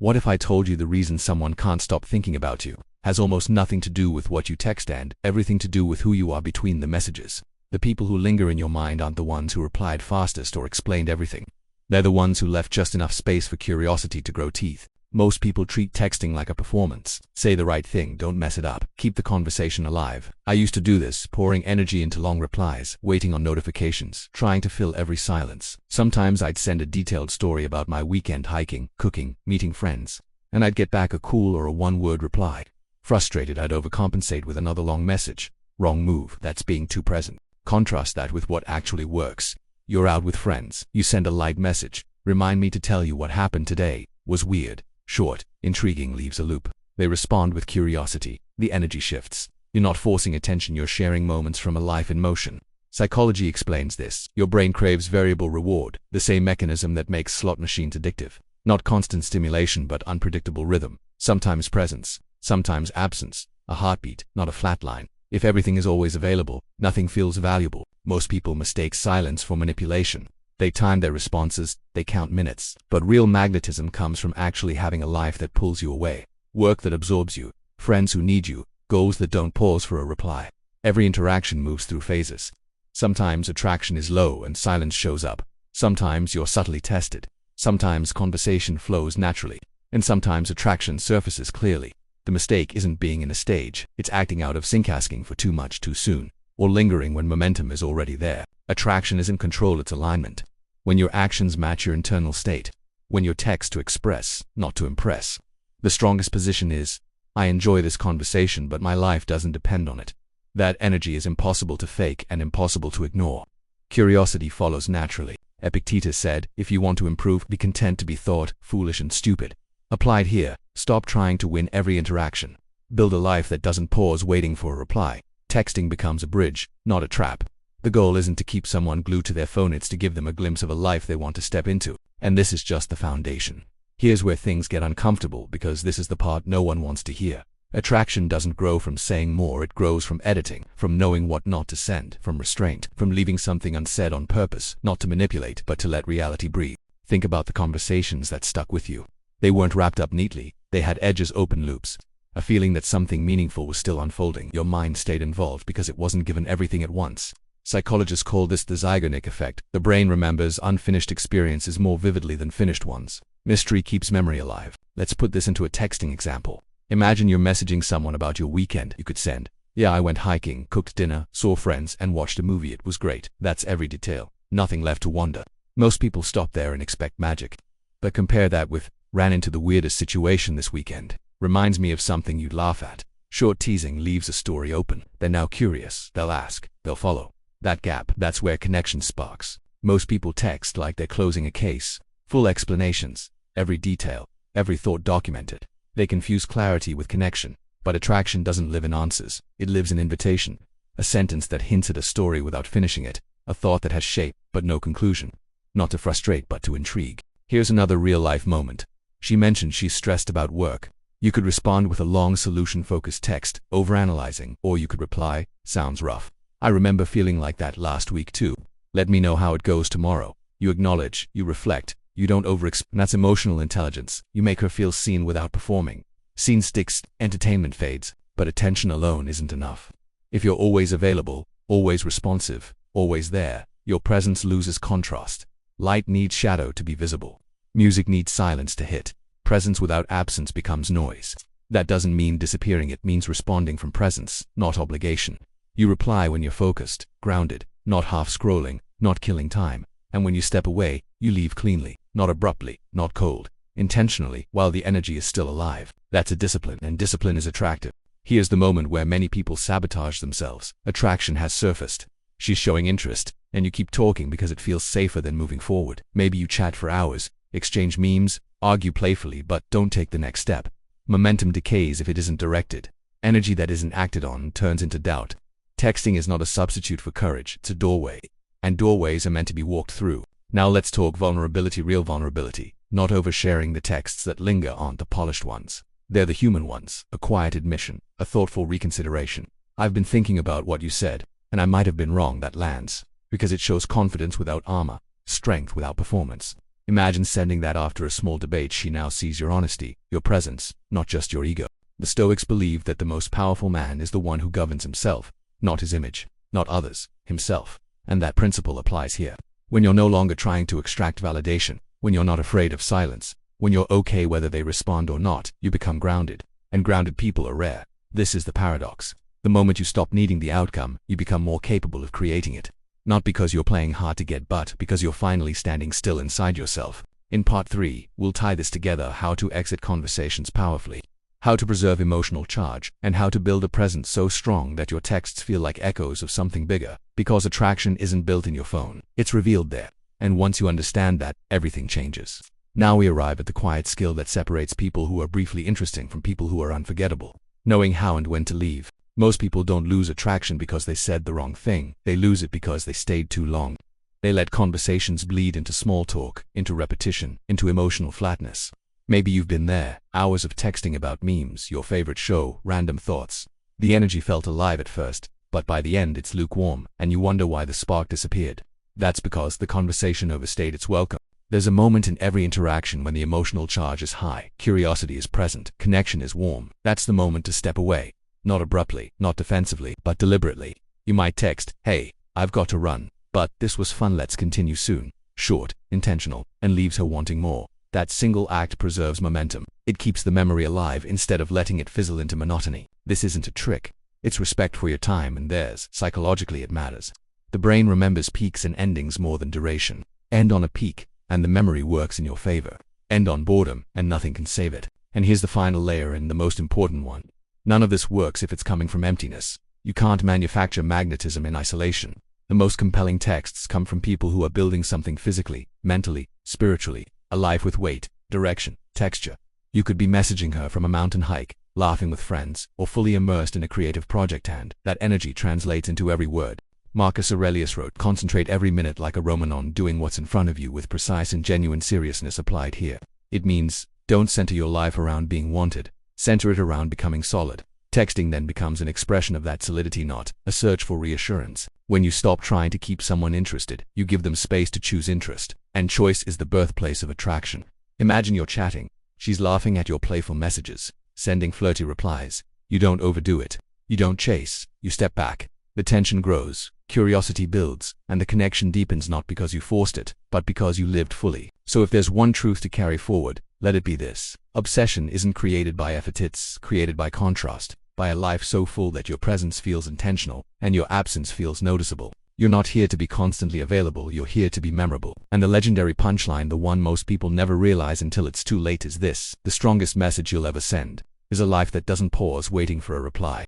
What if I told you the reason someone can't stop thinking about you has almost nothing to do with what you text and everything to do with who you are between the messages? The people who linger in your mind aren't the ones who replied fastest or explained everything. They're the ones who left just enough space for curiosity to grow teeth. Most people treat texting like a performance. Say the right thing, don't mess it up. Keep the conversation alive. I used to do this, pouring energy into long replies, waiting on notifications, trying to fill every silence. Sometimes I'd send a detailed story about my weekend hiking, cooking, meeting friends, and I'd get back a cool or a one-word reply. Frustrated, I'd overcompensate with another long message. Wrong move, that's being too present. Contrast that with what actually works. You're out with friends. You send a light message. Remind me to tell you what happened today. Was weird. Short, intriguing, leaves a loop. They respond with curiosity. The energy shifts. You're not forcing attention, you're sharing moments from a life in motion. Psychology explains this. Your brain craves variable reward, the same mechanism that makes slot machines addictive. Not constant stimulation, but unpredictable rhythm. Sometimes presence, sometimes absence. A heartbeat, not a flat line. If everything is always available, nothing feels valuable. Most people mistake silence for manipulation. They time their responses, they count minutes. But real magnetism comes from actually having a life that pulls you away. Work that absorbs you. Friends who need you. Goals that don't pause for a reply. Every interaction moves through phases. Sometimes attraction is low and silence shows up. Sometimes you're subtly tested. Sometimes conversation flows naturally. And sometimes attraction surfaces clearly. The mistake isn't being in a stage, it's acting out of sync, asking for too much too soon, or lingering when momentum is already there. Attraction isn't control, it's alignment. When your actions match your internal state. When you text to express, not to impress. The strongest position is, I enjoy this conversation but my life doesn't depend on it. That energy is impossible to fake and impossible to ignore. Curiosity follows naturally. Epictetus said, if you want to improve, be content to be thought foolish and stupid. Applied here, stop trying to win every interaction. Build a life that doesn't pause waiting for a reply. Texting becomes a bridge, not a trap. The goal isn't to keep someone glued to their phone, it's to give them a glimpse of a life they want to step into. And this is just the foundation. Here's where things get uncomfortable, because this is the part no one wants to hear. Attraction doesn't grow from saying more, it grows from editing, from knowing what not to send, from restraint, from leaving something unsaid on purpose, not to manipulate, but to let reality breathe. Think about the conversations that stuck with you. They weren't wrapped up neatly, they had edges, open loops. A feeling that something meaningful was still unfolding. Your mind stayed involved because it wasn't given everything at once. Psychologists call this the zygonic effect. The brain remembers unfinished experiences more vividly than finished ones. Mystery keeps memory alive. Let's put this into a texting example. Imagine you're messaging someone about your weekend. You could send, yeah, I went hiking, cooked dinner, saw friends, and watched a movie. It was great. That's every detail. Nothing left to wonder. Most people stop there and expect magic. But compare that with, ran into the weirdest situation this weekend. Reminds me of something you'd laugh at. Short teasing leaves a story open. They're now curious. They'll ask. They'll follow. That gap, that's where connection sparks. Most people text like they're closing a case. Full explanations. Every detail. Every thought documented. They confuse clarity with connection. But attraction doesn't live in answers. It lives in invitation. A sentence that hints at a story without finishing it. A thought that has shape, but no conclusion. Not to frustrate, but to intrigue. Here's another real-life moment. She mentioned she's stressed about work. You could respond with a long solution-focused text, overanalyzing, or you could reply, sounds rough. I remember feeling like that last week too. Let me know how it goes tomorrow. You acknowledge, you reflect, you don't over-explain. That's emotional intelligence. You make her feel seen without performing. Scene sticks, entertainment fades, but attention alone isn't enough. If you're always available, always responsive, always there, your presence loses contrast. Light needs shadow to be visible. Music needs silence to hit. Presence without absence becomes noise. That doesn't mean disappearing, it means responding from presence, not obligation. You reply when you're focused, grounded, not half-scrolling, not killing time. And when you step away, you leave cleanly, not abruptly, not cold, intentionally, while the energy is still alive. That's a discipline, and discipline is attractive. Here's the moment where many people sabotage themselves. Attraction has surfaced. She's showing interest, and you keep talking because it feels safer than moving forward. Maybe you chat for hours, exchange memes, argue playfully, but don't take the next step. Momentum decays if it isn't directed. Energy that isn't acted on turns into doubt. Texting is not a substitute for courage, it's a doorway. And doorways are meant to be walked through. Now let's talk vulnerability, real vulnerability. Not oversharing. The texts that linger aren't the polished ones. They're the human ones, a quiet admission, a thoughtful reconsideration. I've been thinking about what you said, and I might have been wrong. That lands, because it shows confidence without armor, strength without performance. Imagine sending that after a small debate. She now sees your honesty, your presence, not just your ego. The Stoics believe that the most powerful man is the one who governs himself, not his image, not others, himself. And that principle applies here. When you're no longer trying to extract validation, when you're not afraid of silence, when you're okay whether they respond or not, you become grounded. And grounded people are rare. This is the paradox. The moment you stop needing the outcome, you become more capable of creating it. Not because you're playing hard to get, but because you're finally standing still inside yourself. In part 3, we'll tie this together: how to exit conversations powerfully, how to preserve emotional charge, and how to build a presence so strong that your texts feel like echoes of something bigger. Because attraction isn't built in your phone, it's revealed there. And once you understand that, everything changes. Now we arrive at the quiet skill that separates people who are briefly interesting from people who are unforgettable: knowing how and when to leave. Most people don't lose attraction because they said the wrong thing. They lose it because they stayed too long. They let conversations bleed into small talk, into repetition, into emotional flatness. Maybe you've been there. Hours of texting about memes, your favorite show, random thoughts. The energy felt alive at first, but by the end it's lukewarm, and you wonder why the spark disappeared. That's because the conversation overstayed its welcome. There's a moment in every interaction when the emotional charge is high, curiosity is present, connection is warm. That's the moment to step away. Not abruptly, not defensively, but deliberately. You might text, "Hey, I've got to run, but this was fun, let's continue soon." Short, intentional, and leaves her wanting more. That single act preserves momentum. It keeps the memory alive instead of letting it fizzle into monotony. This isn't a trick. It's respect for your time and theirs. Psychologically, it matters. The brain remembers peaks and endings more than duration. End on a peak, and the memory works in your favor. End on boredom, and nothing can save it. And here's the final layer, and the most important one. None of this works if it's coming from emptiness. You can't manufacture magnetism in isolation. The most compelling texts come from people who are building something physically, mentally, spiritually, a life with weight, direction, texture. You could be messaging her from a mountain hike, laughing with friends, or fully immersed in a creative project, and that energy translates into every word. Marcus Aurelius wrote, "Concentrate every minute like a Roman on doing what's in front of you with precise and genuine seriousness." Applied here, it means don't center your life around being wanted. Center it around becoming solid. Texting then becomes an expression of that solidity, not a search for reassurance. When you stop trying to keep someone interested, you give them space to choose interest. And choice is the birthplace of attraction. Imagine you're chatting. She's laughing at your playful messages, sending flirty replies. You don't overdo it. You don't chase. You step back. The tension grows, curiosity builds, and the connection deepens, not because you forced it, but because you lived fully. So if there's one truth to carry forward, let it be this: obsession isn't created by effort, it's created by contrast, by a life so full that your presence feels intentional, and your absence feels noticeable. You're not here to be constantly available, you're here to be memorable. And the legendary punchline, the one most people never realize until it's too late, is this: the strongest message you'll ever send is a life that doesn't pause waiting for a reply.